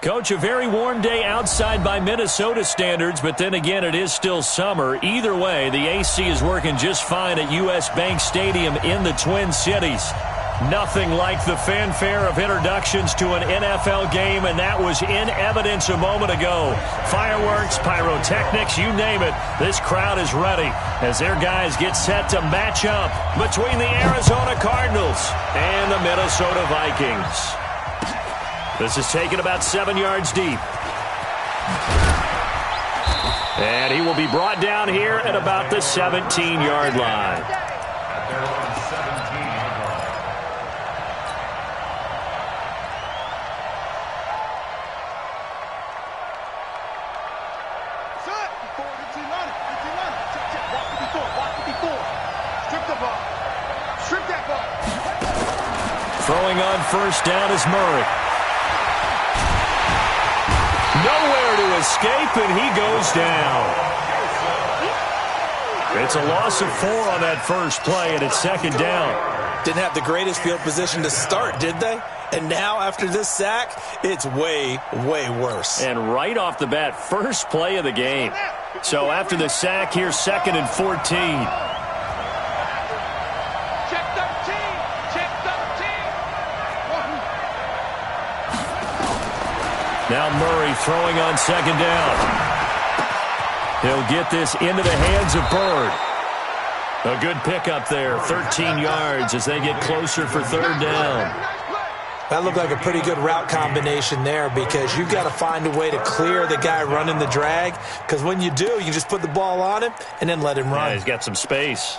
Coach, a very warm day outside by Minnesota standards, but then again, it is still summer. Either way, the AC is working just fine at U.S. Bank Stadium in the Twin Cities. Nothing like the fanfare of introductions to an NFL game, and that was in evidence a moment ago. Fireworks, pyrotechnics, you name it. This crowd is ready as their guys get set to match up between the Arizona Cardinals and the Minnesota Vikings. This is taken about 7 yards deep. And he will be brought down here at about the 17-yard line. Throwing on first down is Murray. Nowhere to escape, and he goes down. It's a loss of 4 on that first play, and it's second down. Didn't have the greatest field position to start, did they? And now, after this sack, it's way, way worse. And right off the bat, first play of the game. So after the sack, here's 2nd and 14. Now Murray throwing on second down. He'll get this into the hands of Bird. A good pickup there, 13 yards as they get closer for third down. That looked like a pretty good route combination there because you've got to find a way to clear the guy running the drag, because when you do, you just put the ball on him and then let him run. Yeah, he's got some space.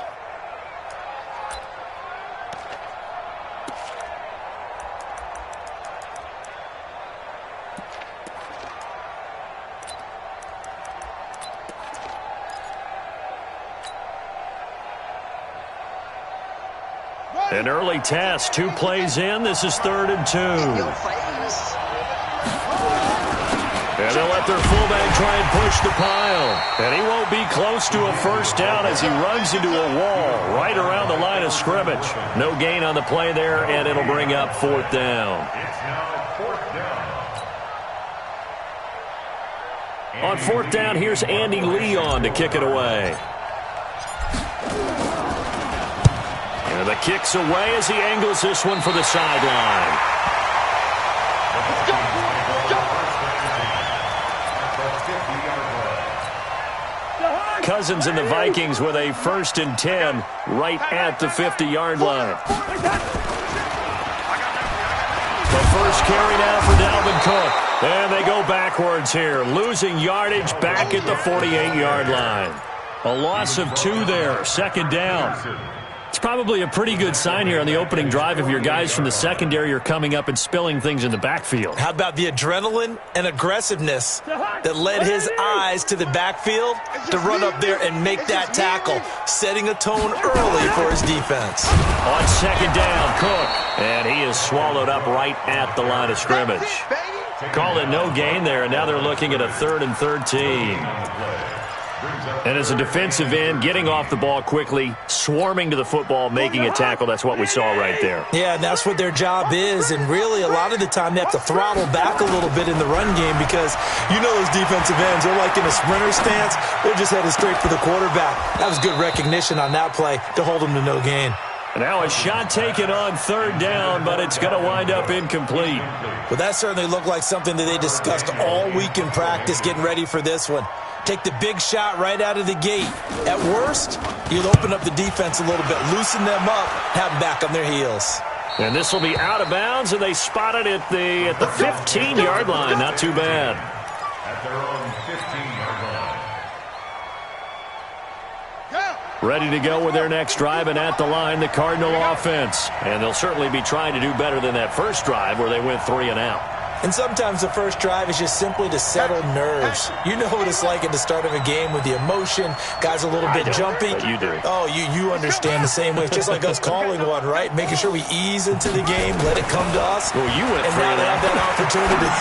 An early test, 2 plays in. This is 3rd and 2. And they'll let their fullback try and push the pile. And he won't be close to a first down as he runs into a wall right around the line of scrimmage. No gain on the play there, and it'll bring up 4th down. On 4th down, here's Andy Leon to kick it away. And the kick's away as he angles this one for the sideline. Cousins and the Vikings with a 1st and 10 right at the 50-yard line. The first carry now for Dalvin Cook. And they go backwards here, losing yardage back at the 48-yard line. A loss of 2 there, 2nd down. It's probably a pretty good sign here on the opening drive if your guys from the secondary are coming up and spilling things in the backfield. How about the adrenaline and aggressiveness that led his eyes to the backfield to run up there and make that tackle, setting a tone early for his defense. On 2nd down, Cook, and he is swallowed up right at the line of scrimmage. Call it no gain there, and now they're looking at a 3rd and 13. And as a defensive end, getting off the ball quickly, swarming to the football, making a tackle, that's what we saw right there. Yeah, and that's what their job is. And really, a lot of the time, they have to throttle back a little bit in the run game because you know those defensive ends, they're like in a sprinter stance. They're just headed straight for the quarterback. That was good recognition on that play to hold them to no gain. And now a shot taken on 3rd down, but it's going to wind up incomplete. Well, that certainly looked like something that they discussed all week in practice, getting ready for this one. Take the big shot right out of the gate. At worst, you'll open up the defense a little bit, loosen them up, have them back on their heels. And this will be out of bounds, and they spot it at the 15-yard line. Not too bad. At their own 15-yard line. Ready to go with their next drive, and at the line, the Cardinal offense. And they'll certainly be trying to do better than that first drive where they went 3 and out. And sometimes the first drive is just simply to settle nerves. You know what it's like at the start of a game with the emotion. Guys a little bit jumpy. But you do. Oh, you understand the same way. It's just like us calling one, right? Making sure we ease into the game, let it come to us. Well, you went and now they have that opportunity.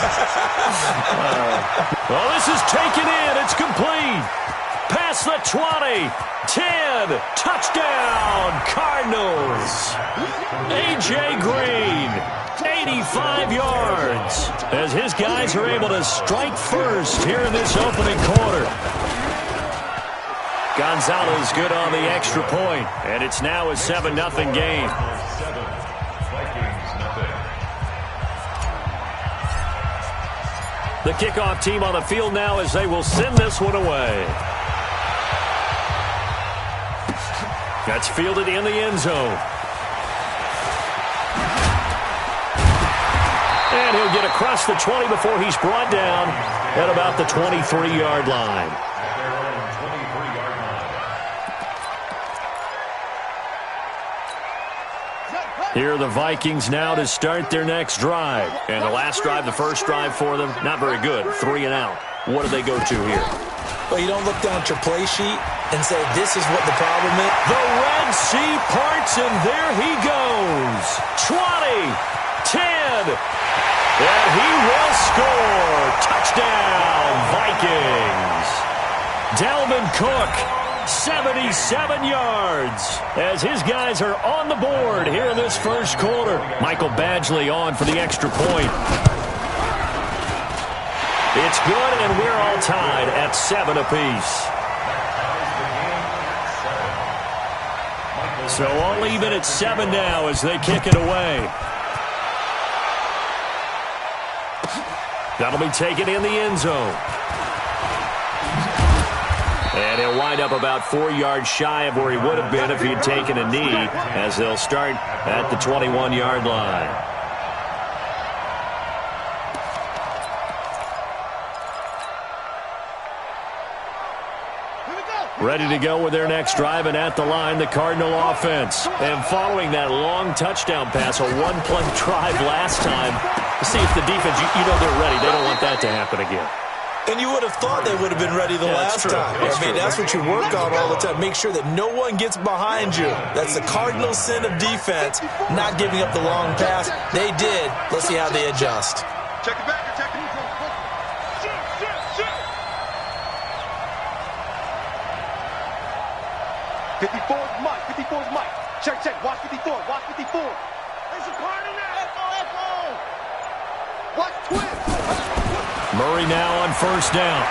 Well, this is taken in. It's complete. Past the 20, 10, Touchdown, Cardinals. A.J. Green, 85 yards, as his guys are able to strike first here in this opening quarter. Gonzalez good on the extra point, and it's now a 7-0 game. The kickoff team on the field now as they will send this one away. That's fielded in the end zone. And he'll get across the 20 before he's brought down at about the 23-yard line. Here are the Vikings now to start their next drive. And the last drive, the first drive for them, not very good. 3 and out. What do they go to here? Well, you don't look down at your play sheet and say, this is what the problem is. The Red Sea parts, and there he goes. 20, 10, and he will score. Touchdown, Vikings. Dalvin Cook, 77 yards, as his guys are on the board here in this first quarter. Michael Badgley on for the extra point. It's good, and we're all tied at 7 apiece. So all even at 7 now as they kick it away. That'll be taken in the end zone. And he'll wind up about 4 yards shy of where he would have been if he had taken a knee, as they'll start at the 21-yard line. Ready to go with their next drive, and at the line, the Cardinal offense. And following that long touchdown pass, a one-play drive last time, to see if the defense, you know they're ready. They don't want that to happen again. And you would have thought they would have been ready the last time. That's what you work on all the time. Make sure that no one gets behind you. That's the cardinal sin of defense, not giving up the long pass. They did. Let's see how they adjust. Check it back. Check it. 54 is Mike. 54 is Mike. Check. Watch 54. Watch 54. There's a card in there. Echo. Watch twist. Murray now on first down.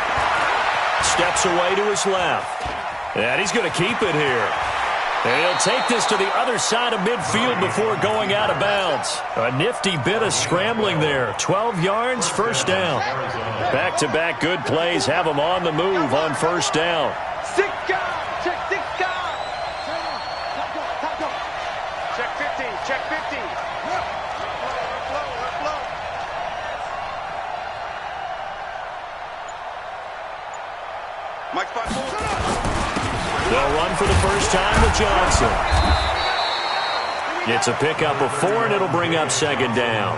Steps away to his left. And he's going to keep it here. And he'll take this to the other side of midfield before going out of bounds. A nifty bit of scrambling there. 12 yards, first down. Back-to-back good plays have him on the move on first down. 6 guys. Check 6 guys. Check 15. Check 15. Mike 5-4. They'll run for the first time with Johnson. It's a pickup of 4, and it'll bring up second down.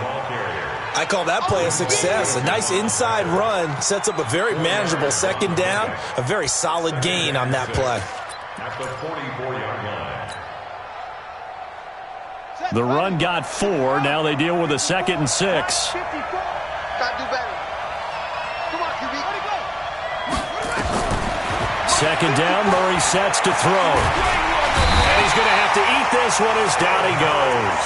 I call that play a success. A nice inside run sets up a very manageable second down. A very solid gain on that play. At the 44-yard line. The run got 4. Now they deal with a 2nd and 6. Gotta do better. Come on, QB. Second down, Murray sets to throw. And he's going to have to eat this one as down he goes.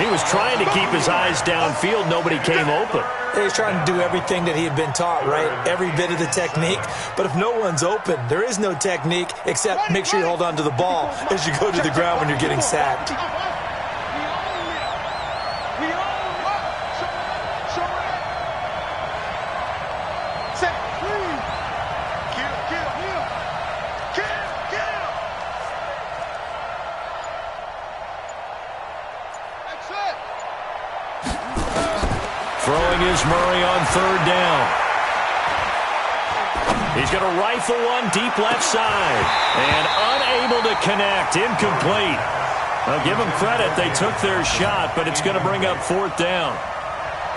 He was trying to keep his eyes downfield. Nobody came open. He's trying to do everything that he had been taught, right? Every bit of the technique. But if no one's open, there is no technique except make sure you hold on to the ball as you go to the ground when you're getting sacked. Throwing is Murray on third down. He's going to rifle one deep left side. And unable to connect. Incomplete. I'll give them credit. They took their shot, but it's going to bring up fourth down.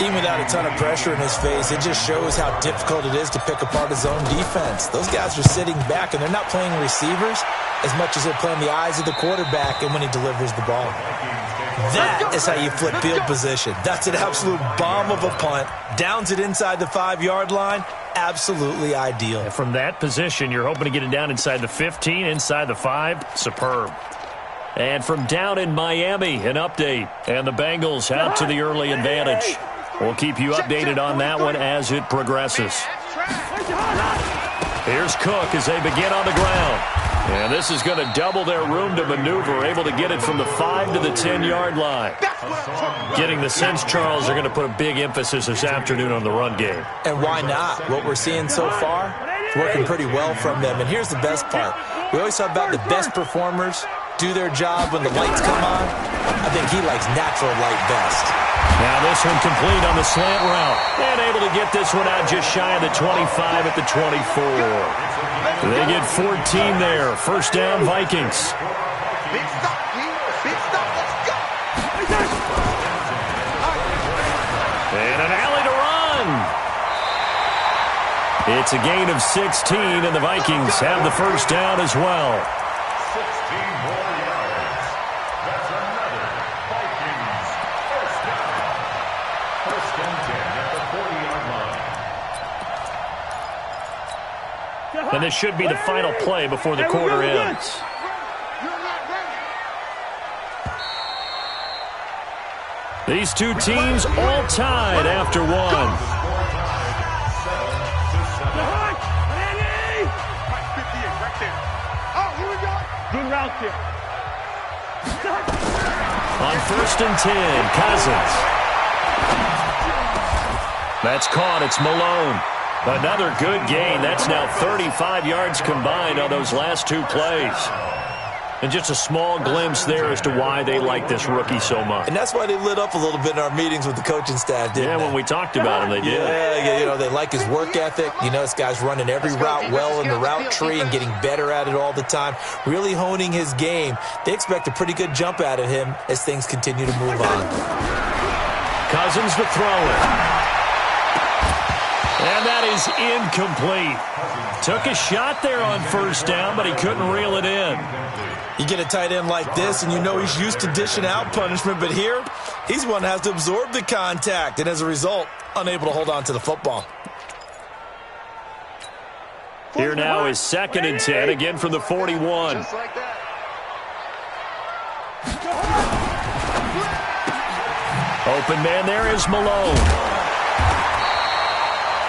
Even without a ton of pressure in his face, it just shows how difficult it is to pick apart his own defense. Those guys are sitting back, and they're not playing receivers as much as they're playing the eyes of the quarterback and when he delivers the ball. That is how you flip field position. That's an absolute bomb of a punt. Downs it inside the 5-yard line. Absolutely ideal. And from that position, you're hoping to get it down inside the 15, inside the 5. Superb. And from down in Miami, an update. And the Bengals out to the early advantage. We'll keep you updated on that one as it progresses. Here's Cook as they begin on the ground. And this is going to double their room to maneuver, able to get it from the 5 to the 10-yard line. Getting the sense, Charles, are going to put a big emphasis this afternoon on the run game. And why not? What we're seeing so far is working pretty well from them. And here's the best part. We always talk about the best performers do their job when the lights come on. I think he likes natural light best. Now this one complete on the slant route. And able to get this one out just shy of the 25 at the 24. They get 14 there. First down, Vikings. Big stop, team. Big stop. Let's go. And an alley to run. It's a gain of 16, and the Vikings have the first down as well. 16 more yards. That's another Vikings first down. First and 10 at the 40-yard line. And this should be the final play before the quarter ends. These two teams all tied after one. Good route there. On first and 10, Cousins. That's caught. It's Malone. Another good gain. That's now 35 yards combined on those last two plays. And just a small glimpse there as to why they like this rookie so much. And that's why they lit up a little bit in our meetings with the coaching staff, didn't they? When we talked about him, they did. Yeah, you know, they like his work ethic. You know, this guy's running every route well in the route tree and getting better at it all the time, really honing his game. They expect a pretty good jump out of him as things continue to move on. Cousins to throw it. And that is incomplete. Took a shot there on first down, but he couldn't reel it in. You get a tight end like this, and you know he's used to dishing out punishment, but here, he's one that has to absorb the contact, and as a result, unable to hold on to the football. Here now is second and 10, again from the 41. Just like that. Open man there is Malone.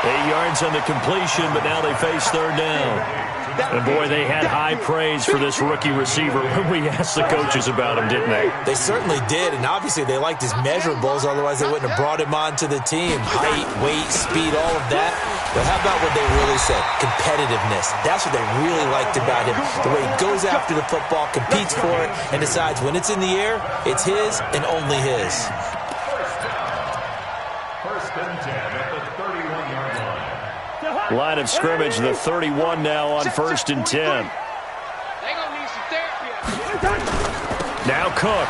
8 yards on the completion, but now they face third down. And, boy, they had high praise for this rookie receiver when we asked the coaches about him, didn't they? They certainly did, and obviously they liked his measurables, otherwise they wouldn't have brought him onto the team. Height, weight, speed, all of that. But how about what they really said? Competitiveness. That's what they really liked about him. The way he goes after the football, competes for it, and decides when it's in the air, it's his and only his. First and 10 at the 31-yard line. Line of scrimmage, the 31 now on first and 10. They gonna need some therapy. Now Cook.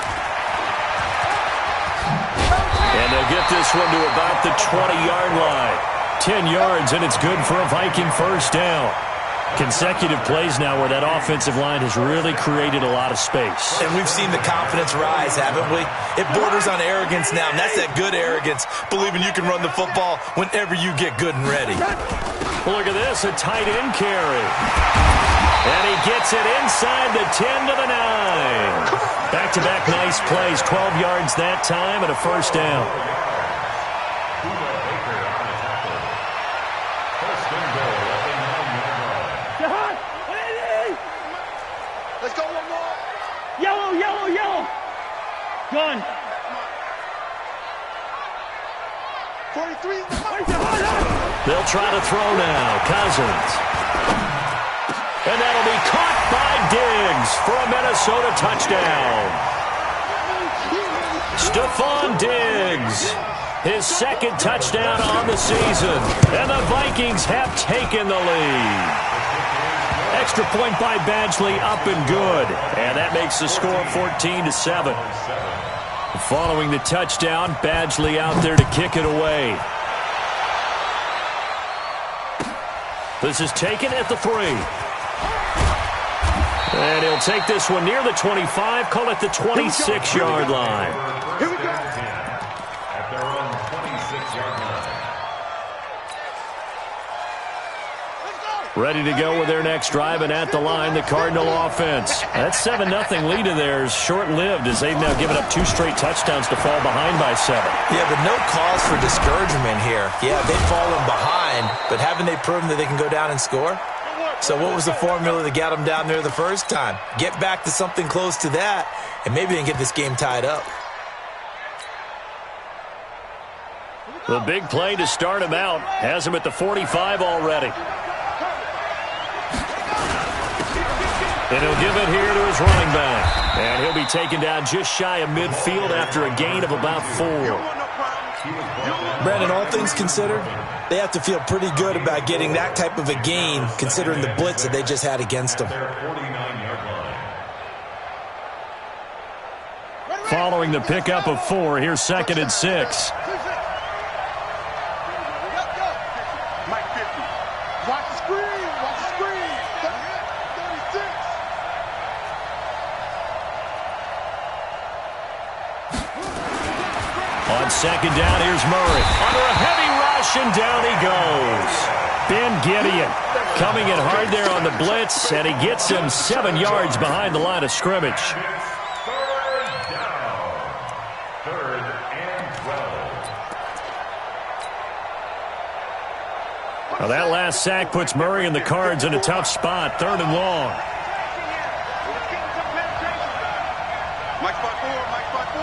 And they'll get this one to about the 20-yard line. 10 yards, and it's good for a Viking first down. Consecutive plays now where that offensive line has really created a lot of space. And we've seen the confidence rise, haven't we? It borders on arrogance now, and that's that good arrogance, believing you can run the football whenever you get good and ready. Well, look at this, a tight end carry. And he gets it inside the 10 to the 9. Back-to-back nice plays, 12 yards that time and a first down. Let's go one more. Yellow, yellow, yellow. Gun. 43. They'll try to throw now. Cousins. And that'll be caught by Diggs for a Minnesota touchdown. Stephon Diggs, his second touchdown on the season. And the Vikings have taken the lead. Extra point by Badgley, up and good. And that makes the score 14-7. Following the touchdown, Badgley out there to kick it away. This is taken at the 3. And he'll take this one near the 25, call it the 26-yard line. Here we go. At their own 26-yard line. Ready to go with their next drive, and at the line, the Cardinal offense. That 7-0 lead of theirs short-lived as they've now given up 2 straight touchdowns to fall behind by 7. Yeah, but no cause for discouragement here. Yeah, they've fallen behind, but haven't they proven that they can go down and score? So what was the formula that got them down there the first time? Get back to something close to that, and maybe they can get this game tied up. The big play to start him out has him at the 45 already. And he'll give it here to his running back. And he'll be taken down just shy of midfield after a gain of about 4. Brandon, all things considered, they have to feel pretty good about getting that type of a gain considering the blitz that they just had against them. Following the pickup of 4, here's 2nd and 6. On 2nd down, here's Murray. Under a heavy rush, and down he goes. Ben Gideon coming in hard there on the blitz, and he gets him 7 yards behind the line of scrimmage. Third down. 3rd and 12. Now that last sack puts Murray and the Cards in a tough spot. 3rd and long. Mike spot 4, Mike spot 4.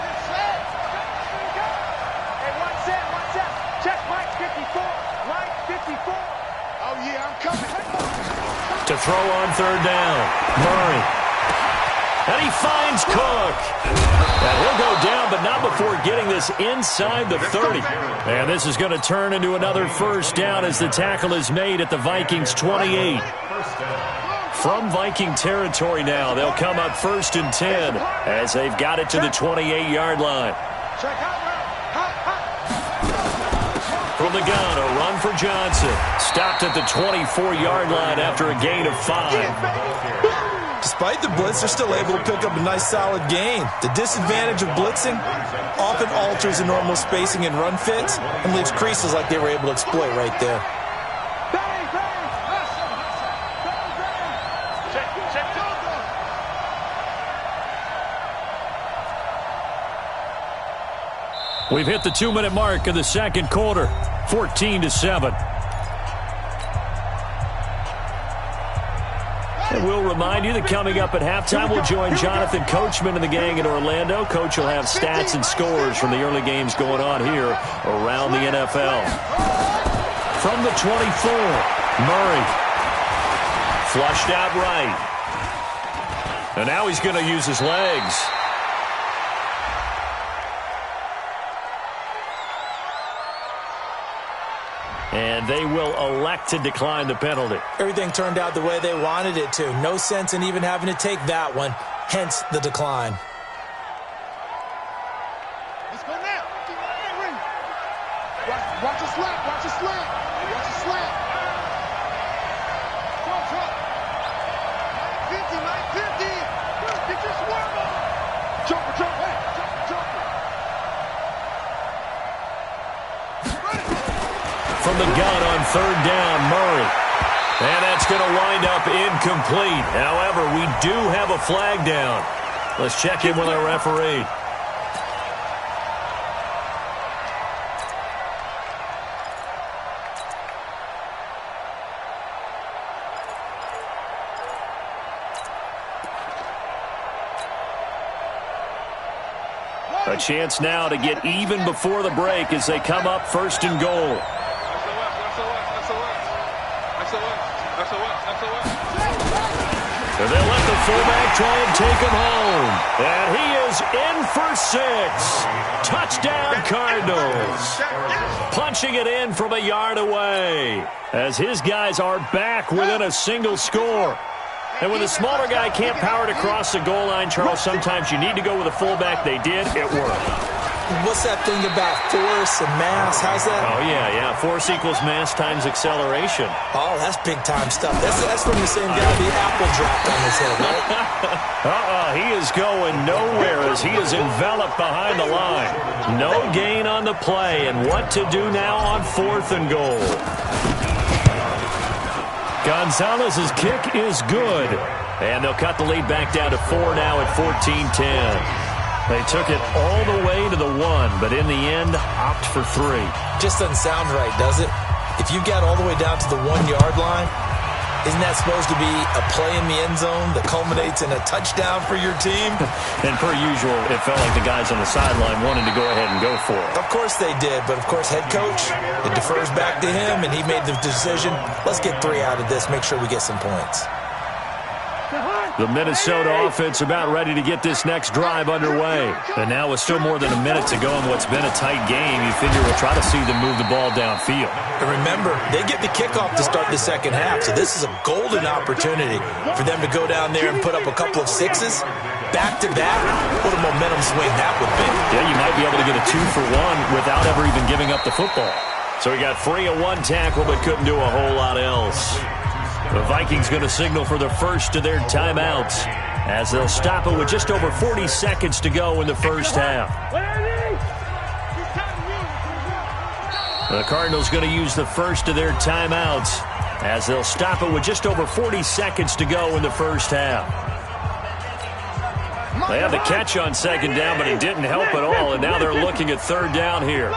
Let's go. Hey, one set. Check Mike 54. Mike 54. Oh, yeah, I'm coming. To throw on 3rd down. Murray. And he finds Cook. And he'll go down, but not before getting this inside the 30. And this is going to turn into another 1st down as the tackle is made at the Vikings 28. From Viking territory now, they'll come up 1st and 10 as they've got it to the 28-yard line. From the gun, a run for Johnson. Stopped at the 24-yard line after a gain of 5. Despite the blitz, they're still able to pick up a nice solid gain. The disadvantage of blitzing often alters the normal spacing and run fits and leaves creases like they were able to exploit right there. We've hit the 2-minute mark of the 2nd quarter, 14-7. And we'll remind you that coming up at halftime, we'll join Jonathan Coachman and the gang in Orlando. Coach will have stats and scores from the early games going on here around the NFL. From the 24, Murray. Flushed out right. And now he's going to use his legs. And they will elect to decline the penalty. Everything turned out the way they wanted it to. No sense in even having to take that one, hence the decline. Let's go now. Watch a slant. Watch a slant. Watch a slant. Jump. 50. Get your swerve on. Jump. From the gun on 3rd down, Murray. And that's going to wind up incomplete. However, we do have a flag down. Let's check in with our referee. A chance now to get even before the break as they come up 1st and goal. And they'll let the fullback try and take him home. And he is in for 6. Touchdown, Cardinals. Punching it in from a yard away as his guys are back within a single score. And when the smaller guy can't power it across the goal line, Charles, sometimes you need to go with a fullback. They did. It worked. What's that thing about force and mass? How's that? Oh, yeah. Force equals mass times acceleration. Oh, that's big-time stuff. That's from the same guy the apple dropped on his head, right? He is going nowhere as he is enveloped behind the line. No gain on the play, and what to do now on 4th and goal. Gonzalez's kick is good. And they'll cut the lead back down to 4 now at 14-10. They took it all the way to the 1, but in the end, opt for 3. Just doesn't sound right, does it? If you got all the way down to the 1-yard line, isn't that supposed to be a play in the end zone that culminates in a touchdown for your team? And per usual, it felt like the guys on the sideline wanted to go ahead and go for it. Of course they did, but of course head coach, it defers back to him, and he made the decision, let's get 3 out of this, make sure we get some points. The Minnesota offense about ready to get this next drive underway. And now with still more than a minute to go in what's been a tight game, you figure we'll try to see them move the ball downfield. And remember, they get the kickoff to start the second half, so this is a golden opportunity for them to go down there and put up a couple of 6s back-to-back. What a momentum swing that would be. Yeah, you might be able to get a 2-for-1 without ever even giving up the football. So he got free of 1 tackle but couldn't do a whole lot else. The Vikings going to signal for the first of their timeouts as they'll stop it with just over 40 seconds to go in the first half. The Cardinals going to use the first of their timeouts as they'll stop it with just over 40 seconds to go in the first half. They had the catch on second down, but it didn't help at all, and now they're looking at third down here.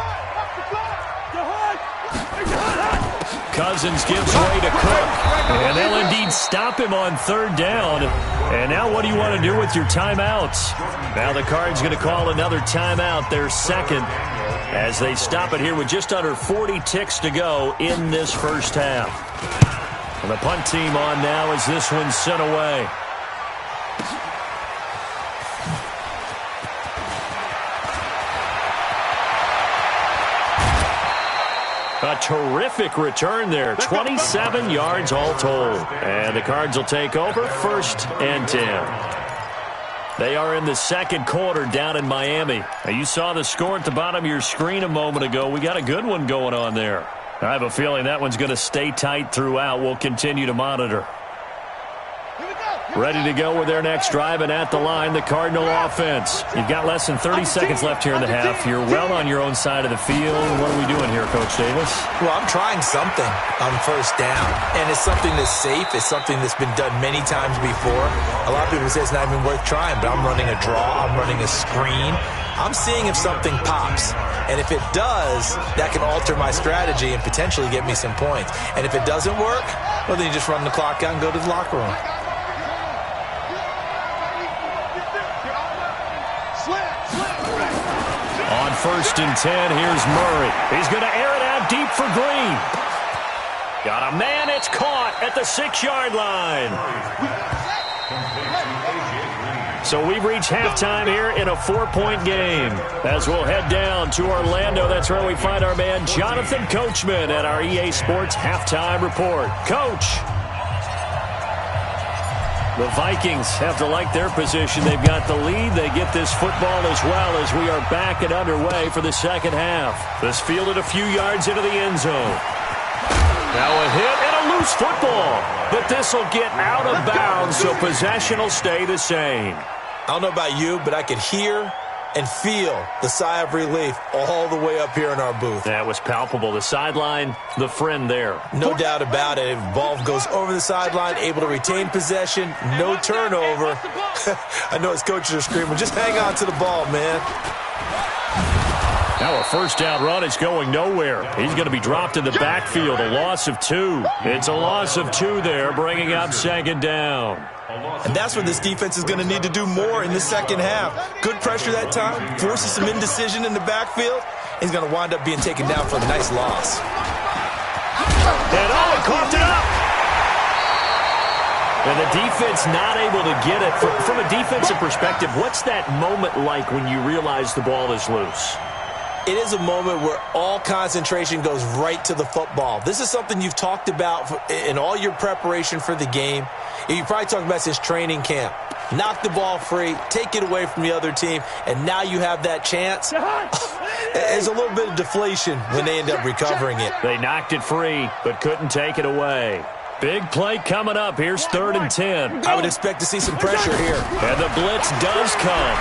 Cousins gives way to Cook, and they'll indeed stop him on third down. And now what do you want to do with your timeouts? Now the Cards going to call another timeout, their second, as they stop it here with just under 40 ticks to go in this first half. And the punt team on now as this one's sent away. A terrific return there. 27 yards all told. And the Cards will take over 1st and 10. They are in the second quarter down in Miami. Now, you saw the score at the bottom of your screen a moment ago. We got a good one going on there. I have a feeling that one's going to stay tight throughout. We'll continue to monitor. Ready to go with their next drive, and at the line, the Cardinal offense. You've got less than 30 seconds left here in the half. You're well on your own side of the field. What are we doing here, Coach Davis? Well, I'm trying something on first down, and it's something that's safe. It's something that's been done many times before. A lot of people say it's not even worth trying, but I'm running a draw. I'm running a screen. I'm seeing if something pops. And if it does, that can alter my strategy and potentially get me some points. And if it doesn't work, well, then you just run the clock out and go to the locker room. On 1st and 10, here's Murray. He's going to air it out deep for Green. Got a man, it's caught at the 6-yard line. So we've reached halftime here in a 4-point game. As we'll head down to Orlando, that's where we find our man Jonathan Coachman at our EA Sports Halftime Report. Coach. The Vikings have to like their position. They've got the lead. They get this football as well as we are back and underway for the second half. This fielded a few yards into the end zone. Now a hit and a loose football. But this will get out of bounds, so possession will stay the same. I don't know about you, but I could hear and feel the sigh of relief all the way up here in our booth. That was palpable. The sideline, the friend there. No doubt about it. Ball goes over the sideline, able to retain possession, no turnover. I know his coaches are screaming, just hang on to the ball, man. Now a first down run is going nowhere. He's going to be dropped in the backfield, a loss of 2. It's a loss of 2 there, bringing up second down. And that's what this defense is going to need to do more in the second half. Good pressure that time, forces some indecision in the backfield. He's going to wind up being taken down for a nice loss. And he coughed it up. And the defense not able to get it. From a defensive perspective, what's that moment like when you realize the ball is loose? It is a moment where all concentration goes right to the football. This is something you've talked about in all your preparation for the game. You probably talked about since training camp. Knock the ball free, take it away from the other team, and now you have that chance. There's a little bit of deflation when they end up recovering it. They knocked it free, but couldn't take it away. Big play coming up. Here's 3rd and 10. I would expect to see some pressure here. And the blitz does come.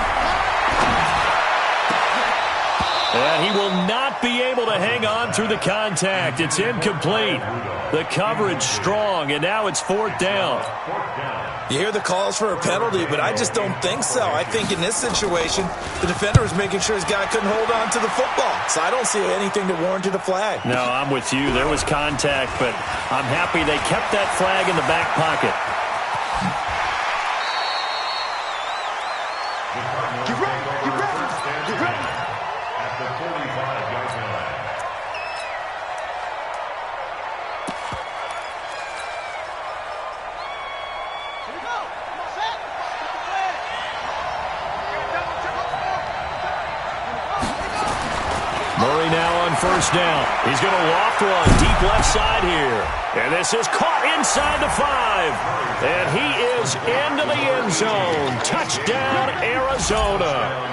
And he will not be able to hang on through the contact. It's incomplete. The coverage strong, and now it's 4th down. You hear the calls for a penalty, but I just don't think so. I think in this situation, the defender was making sure his guy couldn't hold on to the football. So I don't see anything that warranted a flag. No, I'm with you. There was contact, but I'm happy they kept that flag in the back pocket. Get ready, get ready, get ready. At the 45-yard line. Here we go. Come on, set. Get the flag. Murray now on 1st down. He's going to loft one deep left side here. And this is caught inside the 5. And he is into the end zone. Touchdown, Arizona.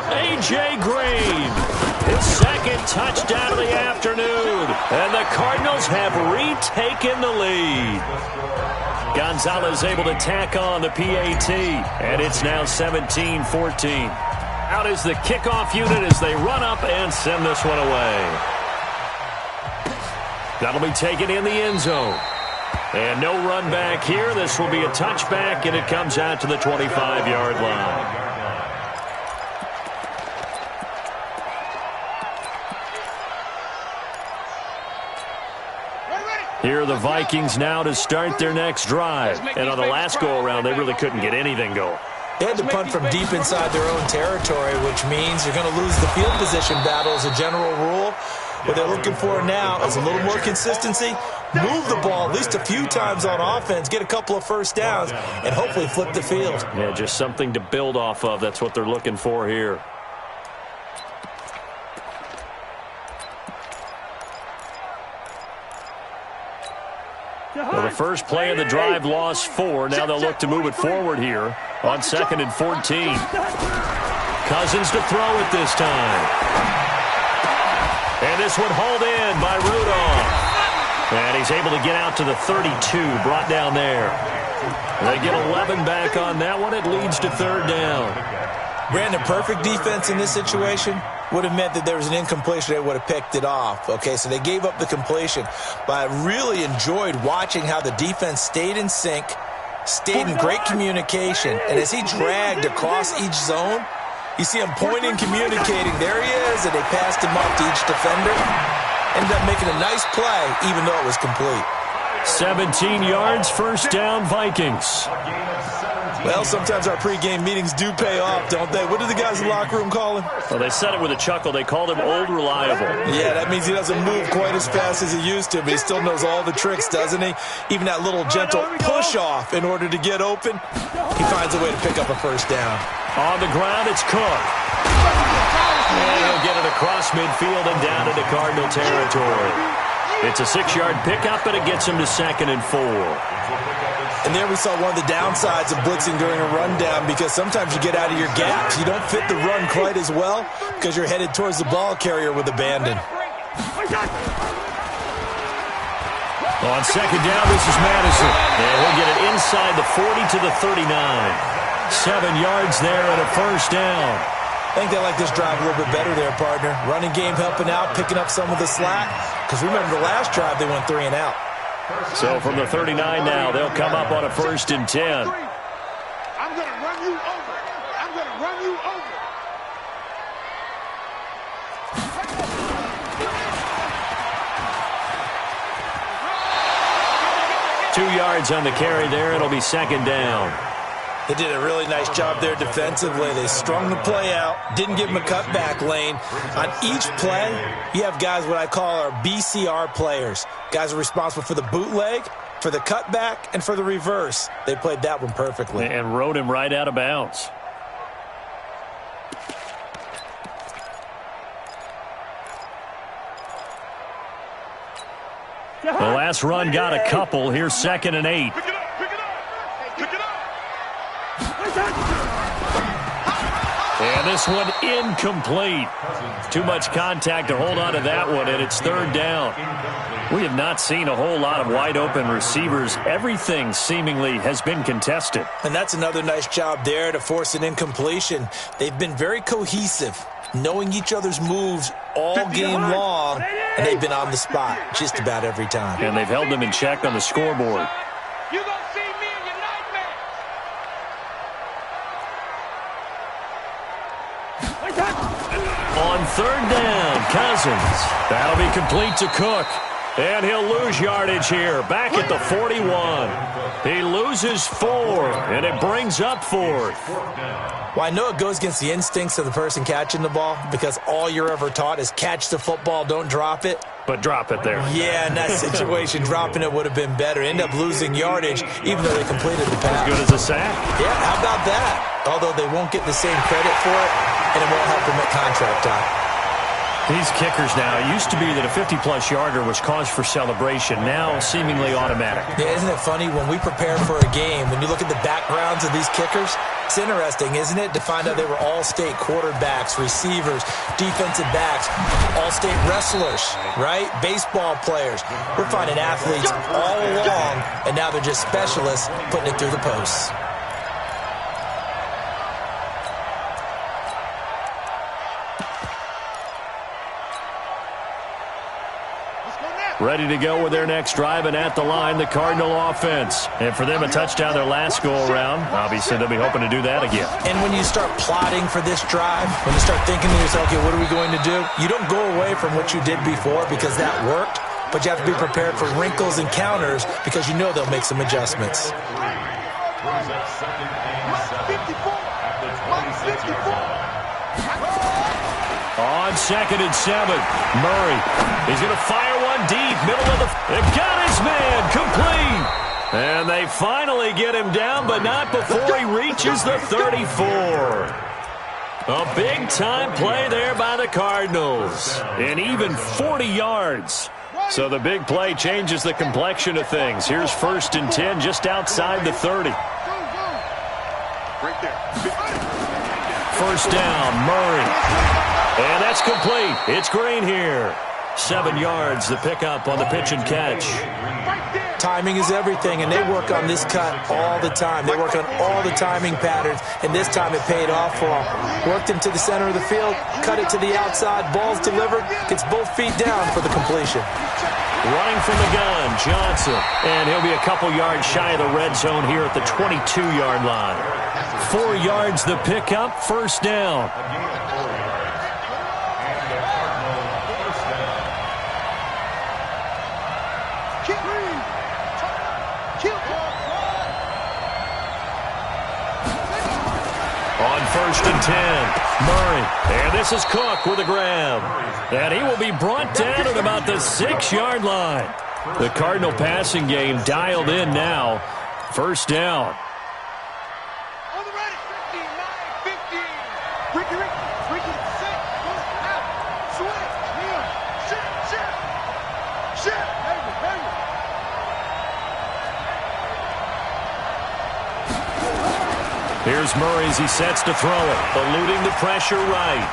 A.J. Green, his 2nd touchdown of the afternoon. And the Cardinals have retaken the lead. Gonzalez able to tack on the PAT. And it's now 17-14. Out is the kickoff unit as they run up and send this one away. That'll be taken in the end zone. And no run back here. This will be a touchback, and it comes out to the 25-yard line. Here are the Vikings now to start their next drive. And on the last go-around, they really couldn't get anything going. They had to punt from deep inside their own territory, which means you're going to lose the field position battle as a general rule. What they're looking for now is a little more consistency, move the ball at least a few times on offense, get a couple of first downs, and hopefully flip the field. Yeah, just something to build off of. That's what they're looking for here. Well, the first play of the drive lost 4. Now they'll look to move it forward here on 2nd and 14. Cousins to throw it this time. And this one hauled in by Rudolph. And he's able to get out to the 32, brought down there. They get 11 back on that one. It leads to 3rd down. Brandon, perfect defense in this situation would have meant that there was an incompletion. They would have picked it off. Okay, so they gave up the completion. But I really enjoyed watching how the defense stayed in sync, stayed in great communication. And as he dragged across each zone, you see him pointing, communicating. There he is, and they passed him off to each defender. Ended up making a nice play, even though it was complete. 17 yards, 1st down, Vikings. Well, sometimes our pregame meetings do pay off, don't they? What do the guys in the locker room call him? Well, they said it with a chuckle. They called him Old Reliable. Yeah, that means he doesn't move quite as fast as he used to, but he still knows all the tricks, doesn't he? Even that little gentle push-off in order to get open, he finds a way to pick up a first down. On the ground, it's Cook. And he'll get it across midfield and down into Cardinal territory. It's a 6-yard pickup, but it gets him to 2nd and 4. And there we saw one of the downsides of blitzing during a rundown, because sometimes you get out of your gaps. You don't fit the run quite as well because you're headed towards the ball carrier with abandon. On 2nd down, this is Madison. And he'll get it inside the 40 to the 39. 7 yards there and a first down. I think they like this drive a little bit better there, partner. Running game helping out, picking up some of the slack. Because remember, the last drive, they went 3 and out. So from the 39 now, they'll come up on a 1st and 10. I'm going to run you over. I'm going to run you over. Two yards on the carry there. It'll be 2nd down. They did a really nice job there defensively. They strung the play out, didn't give them a cutback lane. On each play, you have guys what I call our BCR players. Guys are responsible for the bootleg, for the cutback, and for the reverse. They played that one perfectly. And rode him right out of bounds. The last run got a couple. Here's 2nd and 8. Pick it up, pick it up, pick it up. And this one incomplete. Too much contact to hold on to that one, and it's third down. We have not seen a whole lot of wide-open receivers. Everything seemingly has been contested. And that's another nice job there to force an incompletion. They've been very cohesive, knowing each other's moves all game long, and they've been on the spot just about every time. And they've held them in check on the scoreboard. You gonna see me in your nightmares. On third down, Cousins. That'll be complete to Cook. And he'll lose yardage here, back at the 41. He loses 4, and it brings up 4th. Well, I know it goes against the instincts of the person catching the ball because all you're ever taught is catch the football, don't drop it. But drop it there. Yeah, in that situation, dropping it would have been better. End up losing yardage, even though they completed the pass. As good as a sack. Yeah, how about that? Although they won't get the same credit for it, and it won't help them at contract time. These kickers now, it used to be that a 50-plus yarder was cause for celebration, now seemingly automatic. Yeah, isn't it funny? When we prepare for a game, when you look at the backgrounds of these kickers, it's interesting, isn't it, to find out they were all-state quarterbacks, receivers, defensive backs, all-state wrestlers, right? Baseball players. We're finding athletes all along, and now they're just specialists putting it through the posts. Ready to go with their next drive, and at the line, the Cardinal offense. And for them, a touchdown their last go-around. Obviously, they'll be hoping to do that again. And when you start plotting for this drive, when you start thinking to yourself, okay, what are we going to do? You don't go away from what you did before because that worked, but you have to be prepared for wrinkles and counters because you know they'll make some adjustments. On 2nd and 7, Murray. He's going to fire one deep, middle of the... They've got his man, complete. And they finally get him down, but not before he reaches the 34. A big-time play there by the Cardinals. And even 40 yards. So the big play changes the complexion of things. Here's 1st and 10 just outside the 30. First down, Murray. And that's complete. It's Green here. 7 yards, the pickup on the pitch and catch. Timing is everything, and they work on this cut all the time. They work on all the timing patterns, and this time it paid off for them. Worked him to the center of the field, cut it to the outside, ball's delivered, gets both feet down for the completion. Running from the gun, Johnson. And he'll be a couple yards shy of the red zone here at the 22-yard line. 4 yards the pickup, first down. On 1st and 10, Murray. And this is Cook with a grab. And he will be brought down at about the 6-yard line. The Cardinal passing game dialed in now. First down. On the ready, 15, 9, 15. Ricky, set, out, switch, shift. Baby. Here's Murray as he sets to throw it, eluding the pressure right.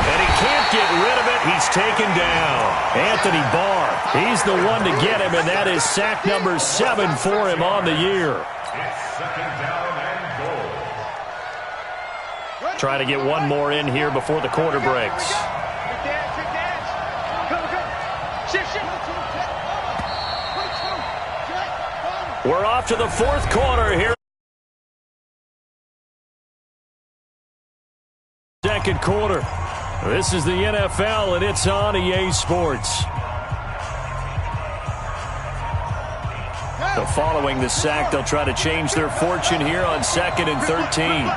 And he can't get rid of it. He's taken down. Anthony Barr, he's the one to get him, and that is sack number 7 for him on the year. It's 2nd down and goal. Try to get one more in here before the quarter breaks. We're off to the 4th quarter here. Second quarter. This is the NFL, and it's on EA Sports. So following the sack, they'll try to change their fortune here on 2nd and 13.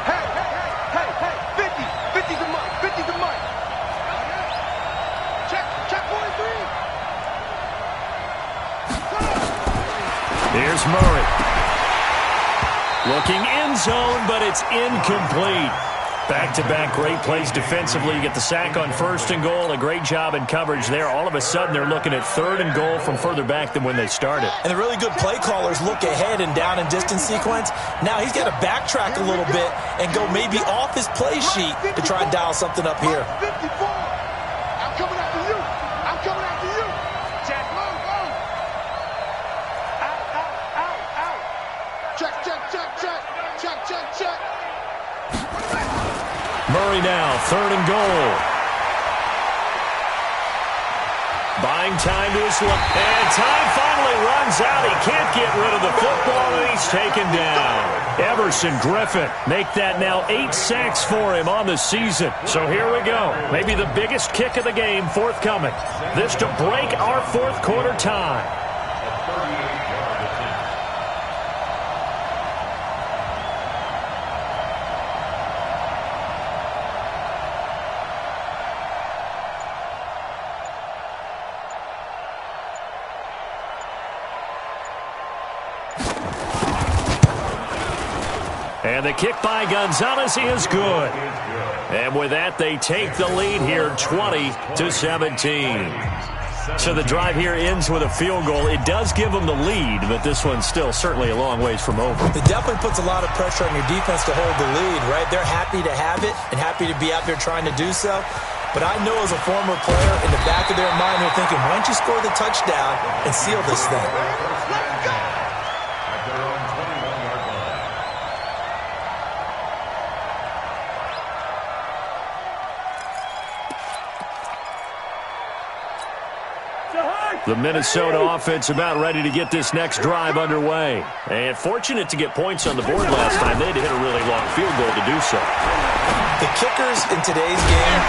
Hey, 50 the mic. Check 43. Here's Murray. Looking end zone, but it's incomplete. Back-to-back great plays defensively. You get the sack on 1st and goal. A great job in coverage there. All of a sudden, they're looking at 3rd and goal from further back than when they started. And the really good play callers look ahead and down and distance sequence. Now he's got to backtrack a little bit and go maybe off his play sheet to try and dial something up here. 54. I'm coming after you. I'm coming after you. Check, move, move. Out. Check. Murray now, 3rd and goal. Buying time to his left. And time finally runs out. He can't get rid of the football, and he's taken down. Everson Griffin make that now 8 sacks for him on the season. So here we go. Maybe the biggest kick of the game forthcoming. This to break our 4th quarter tie. And the kick by Gonzalez is good. And with that, they take the lead here 20-17. So the drive here ends with a field goal. It does give them the lead, but this one's still certainly a long ways from over. It definitely puts a lot of pressure on your defense to hold the lead, right? They're happy to have it and happy to be out there trying to do so. But I know as a former player, in the back of their mind, they're thinking, why don't you score the touchdown and seal this thing? The Minnesota offense about ready to get this next drive underway. And fortunate to get points on the board last time. They had to hit a really long field goal to do so. The kickers in today's game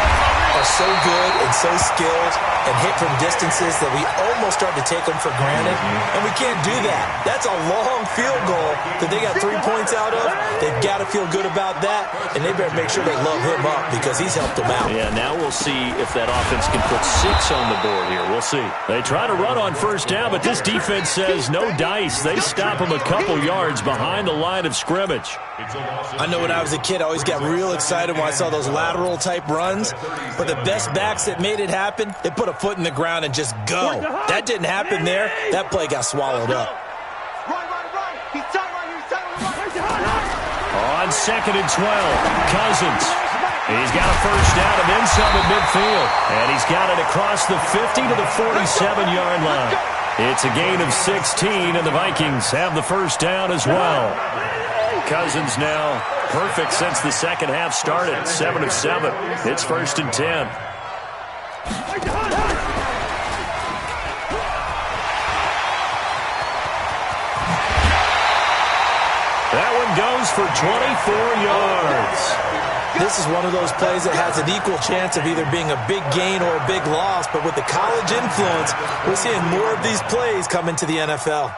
are so good and so skilled and hit from distances that we almost start to take them for granted. And we can't do that. That's a long field goal that they got 3 points out of. They've got to feel good about that, and they better make sure they love him up because he's helped them out. Yeah, now we'll see if that offense can put 6 on the board here. We'll see. They try to run on 1st down, but this defense says no dice. They stop them a couple yards behind the line of scrimmage. I know when I was a kid, I always got real excited when I saw those lateral-type runs. But the best backs that made it happen, they put a foot in the ground and just go. That didn't happen there. That play got swallowed up. Right. He's tight right here. On 2nd and 12, Cousins. He's got a 1st down and then some at midfield. And he's got it across the 50 to the 47-yard line. It's a gain of 16, and the Vikings have the 1st down as well. Cousins now perfect since the second half started. 7 of 7. It's 1st and 10. That one goes for 24 yards. This is one of those plays that has an equal chance of either being a big gain or a big loss. But with the college influence, we're seeing more of these plays come into the NFL.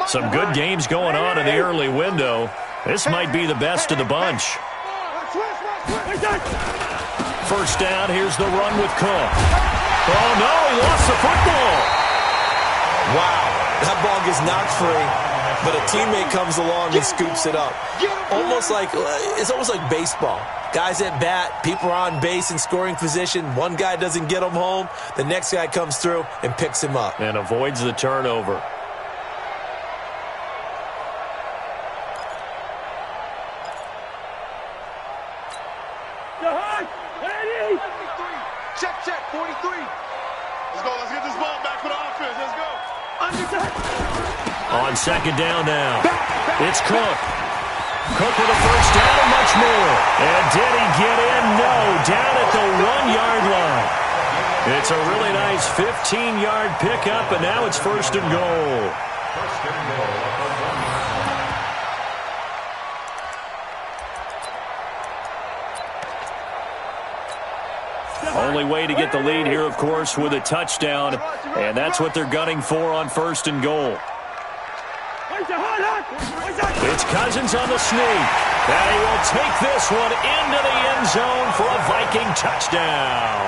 Some good games going on in the early window. This might be the best of the bunch. 1st down, here's the run with Cook. Oh, no, he lost the football. Wow, that ball gets knocked free, but a teammate comes along and scoops it up. It's almost like baseball. Guys at bat, people are on base in scoring position. One guy doesn't get him home. The next guy comes through and picks him up. And avoids the turnover. Check, 43. Let's go. Let's get this ball back for the offense. Let's go. On 2nd down now, it's Cook. Cook with a 1st down and much more. And did he get in? No, down at the 1-yard line. It's a really nice 15-yard pickup, and now it's 1st and goal. Only way to get the lead here, of course, with a touchdown, and that's what they're gunning for on 1st and goal. It's Cousins on the sneak, and he will take this one into the end zone for a Viking touchdown.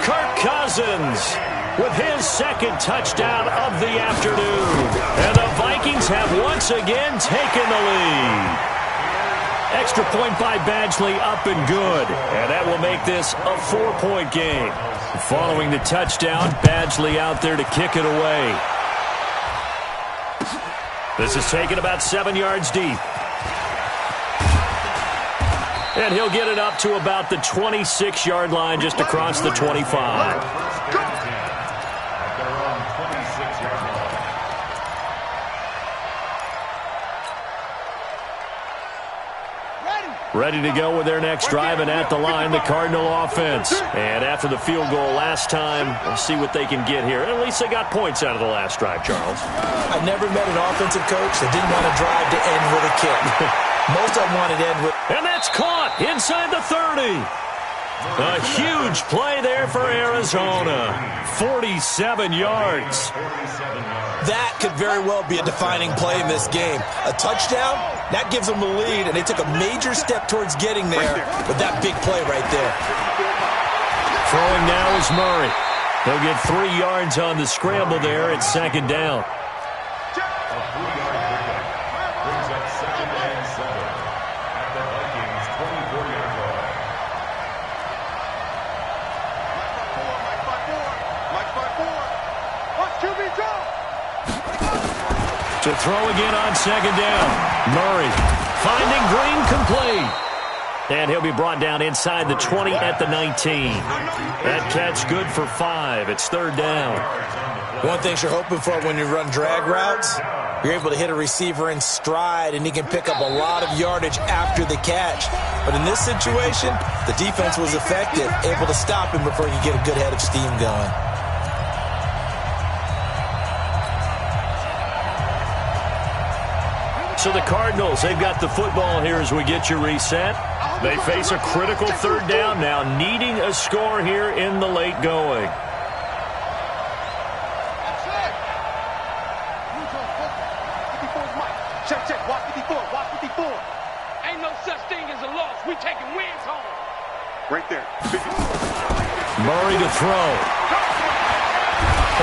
Kirk Cousins with his 2nd touchdown of the afternoon, and the Vikings have once again taken the lead. Extra point by Badgley, up and good. And that will make this a 4-point game. Following the touchdown, Badgley out there to kick it away. This is taken about 7 yards deep. And he'll get it up to about the 26-yard line, just across the 25. Ready to go with their next drive, and at the line, the Cardinal offense. And after the field goal last time, we'll see what they can get here. At least they got points out of the last drive, Charles. I've never met an offensive coach that didn't want to drive to end with a kick. Most of them wanted to end with... And that's caught inside the 30. A huge play there for Arizona. 47 yards. That could very well be a defining play in this game. A touchdown, that gives them the lead, and they took a major step towards getting there with that big play right there. Throwing now is Murray. He'll get 3 yards on the scramble there at second down. To throw again on second down. Murray finding Green complete. And he'll be brought down inside the 20 at the 19. That catch good for 5. It's third down. One thing you're hoping for when you run drag routes, you're able to hit a receiver in stride, and he can pick up a lot of yardage after the catch. But in this situation, the defense was effective, able to stop him before he could get a good head of steam going. So the Cardinals, they've got the football here as we get you reset. They face a critical third down now, needing a score here in the late going. Check, watch 54, watch 54. Ain't no such thing as a loss. We taking wins home. Right there. Murray to throw.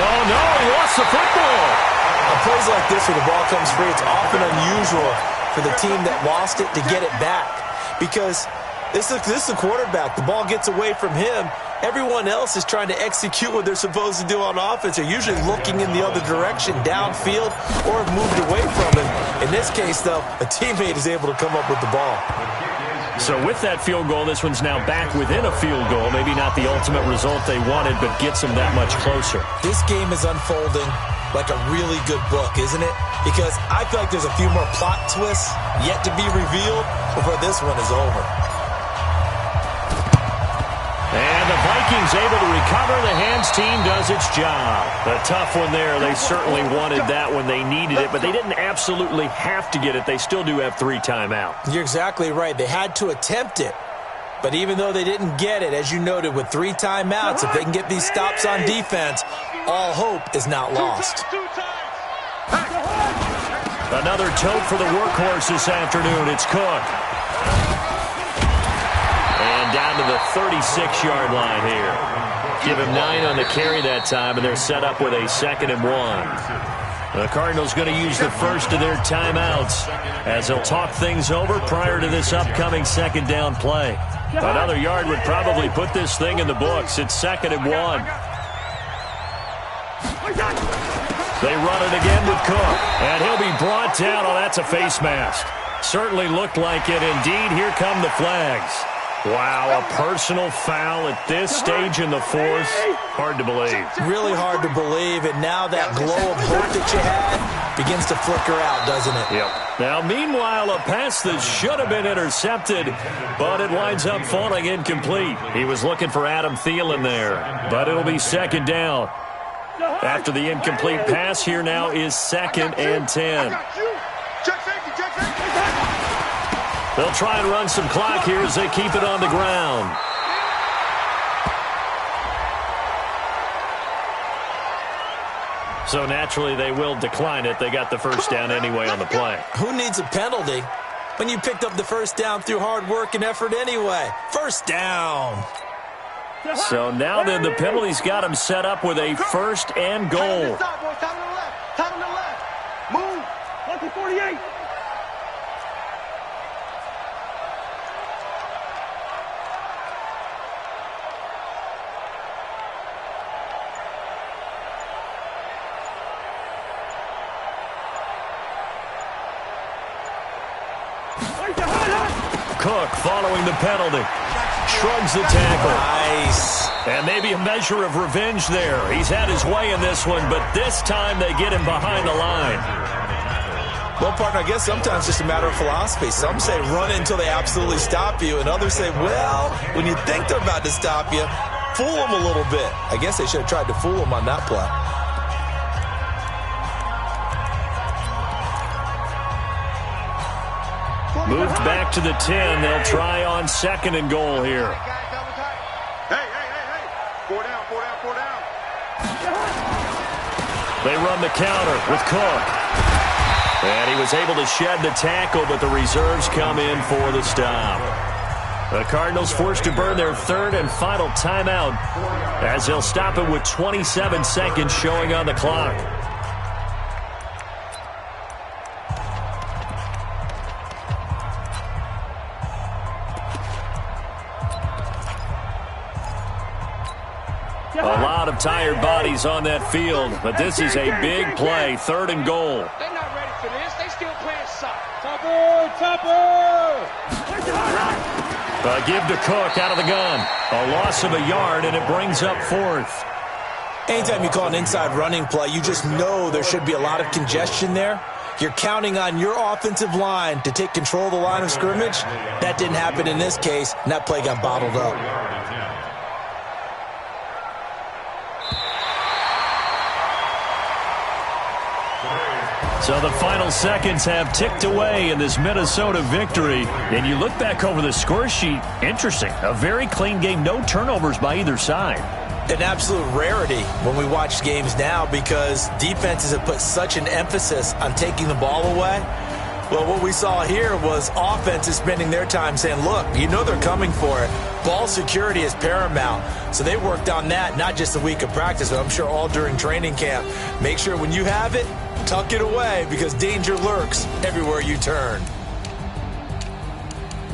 Oh, no, he lost the football. On plays like this where the ball comes free, it's often unusual for the team that lost it to get it back. Because this is the quarterback. The ball gets away from him. Everyone else is trying to execute what they're supposed to do on offense. They're usually looking in the other direction, downfield, or have moved away from him. In this case, though, a teammate is able to come up with the ball. So with that field goal, this one's now back within a field goal. Maybe not the ultimate result they wanted, but gets them that much closer. This game is unfolding like a really good book, isn't it? Because I feel like there's a few more plot twists yet to be revealed before this one is over. And the Vikings able to recover. The hands team does its job. A tough one there. They certainly wanted that when they needed it, but they didn't absolutely have to get it. They still do have 3 timeouts. You're exactly right. They had to attempt it. But even though they didn't get it, as you noted, with 3 timeouts, if they can get these stops on defense, all hope is not lost. Another tote for the workhorse this afternoon. It's Cook. And down to the 36-yard line here. Give him 9 on the carry that time, and they're set up with a 2nd and 1. The Cardinals going to use the first of their timeouts as they'll talk things over prior to this upcoming second down play. Another yard would probably put this thing in the books. It's 2nd and 1. They run it again with Cook, and he'll be brought down. Oh, that's a face mask. Certainly looked like it. Indeed, here come the flags. Wow, a personal foul at this stage in the fourth. Hard to believe. Really hard to believe, and now that glow of hope that you had begins to flicker out, doesn't it? Yep. Now, meanwhile, a pass that should have been intercepted, but it winds up falling incomplete. He was looking for Adam Thielen there, but it'll be 2nd down. After the incomplete pass, here now is 2nd and 10. They'll try and run some clock here as they keep it on the ground. So naturally they will decline it. They got the first down anyway on the play. Who needs a penalty when you picked up the first down through hard work and effort anyway? First down. So now then the penalty's got him set up with a 1st and goal. Time on the left. Move. 48. Cook following the penalty. Shrugs the tackle. Nice. And maybe a measure of revenge there. He's had his way in this one, but this time they get him behind the line. Well, partner, I guess sometimes it's just a matter of philosophy. Some say run it until they absolutely stop you, and others say, well, when you think they're about to stop you, fool them a little bit. I guess they should have tried to fool them on that play. Moved back to the 10. They'll try on 2nd and goal here. Hey. 4 down. They run the counter with Cook. And he was able to shed the tackle, but the reserves come in for the stop. The Cardinals forced to burn their 3rd and final timeout as they'll stop it with 27 seconds showing on the clock. A lot of tired bodies on that field, but this is a big play, 3rd and goal. They're not ready for this. They still playing soccer. A give to Cook out of the gun. A loss of a yard, and it brings up 4th. Anytime you call an inside running play, you just know there should be a lot of congestion there. You're counting on your offensive line to take control of the line of scrimmage. That didn't happen in this case, and that play got bottled up. So the final seconds have ticked away in this Minnesota victory. And you look back over the score sheet, interesting. A very clean game, no turnovers by either side. An absolute rarity when we watch games now because defenses have put such an emphasis on taking the ball away. Well, what we saw here was offenses spending their time saying, look, you know they're coming for it. Ball security is paramount. So they worked on that, not just a week of practice, but I'm sure all during training camp. Make sure when you have it, tuck it away because danger lurks everywhere you turn.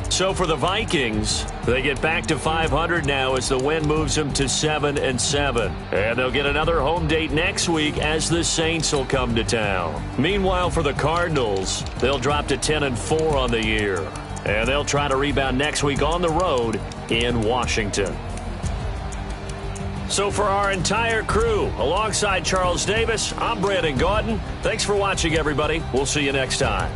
So for the Vikings, they get back to 500 now as the win moves them to 7-7. And they'll get another home date next week as the Saints will come to town. Meanwhile, for the Cardinals, they'll drop to 10-4 on the year. And they'll try to rebound next week on the road in Washington. So for our entire crew, alongside Charles Davis, I'm Brandon Gaudin. Thanks for watching, everybody. We'll see you next time.